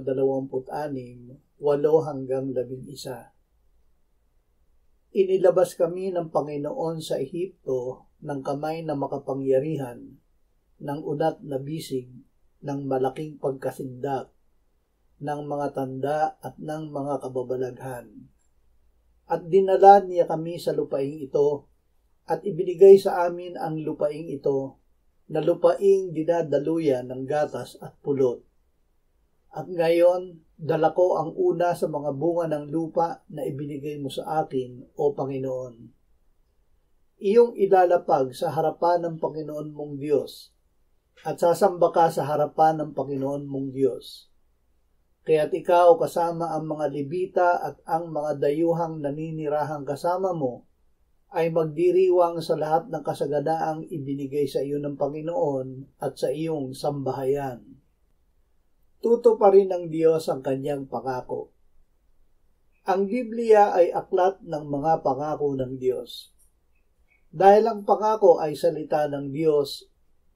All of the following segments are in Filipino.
Hebreo 26:8-11. Inilabas kami ng Panginoon sa Ehipto ng kamay na makapangyarihan, ng unat na bisig, ng malaking pagkasindak, ng mga tanda at ng mga kababalaghan. At dinala niya kami sa lupaing ito, at ibinigay sa amin ang lupaing ito, na lupaing dinadaluyan ng gatas at pulot. At ngayon, dala ko ang una sa mga bunga ng lupa na ibinigay mo sa akin, O Panginoon. Iyong ilalapag sa harapan ng Panginoon mong Diyos, at sasamba ka sa harapan ng Panginoon mong Diyos. Kaya't ikaw kasama ang mga Levita at ang mga dayuhang naninirahang kasama mo ay magdiriwang sa lahat ng kasaganaang ibinigay sa iyo ng Panginoon at sa iyong sambahayan. Tutuparin ng Diyos ang kanyang pangako. Ang Biblia ay aklat ng mga pangako ng Diyos. Dahil ang pangako ay salita ng Diyos,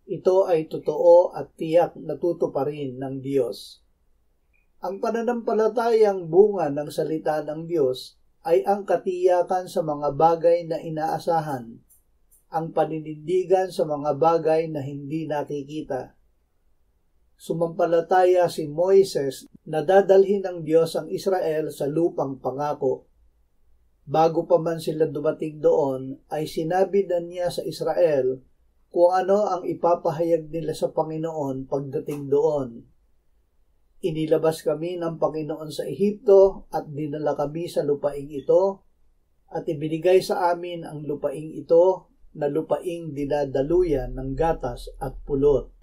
ito ay totoo at tiyak na tutuparin ng Diyos. Ang pananampalatayang bunga ng salita ng Diyos ay ang katiyakan sa mga bagay na inaasahan, ang paninindigan sa mga bagay na hindi nakikita. Sumampalataya si Moises na dadalhin ng Diyos ang Israel sa lupang pangako. Bago pa man sila dumating doon, ay sinabi na niya sa Israel kung ano ang ipapahayag nila sa Panginoon pagdating doon. Inilabas kami ng Panginoon sa Ehipto at dinala kami sa lupaing ito, at ibinigay sa amin ang lupaing ito na lupaing dinadaluyan ng gatas at pulot.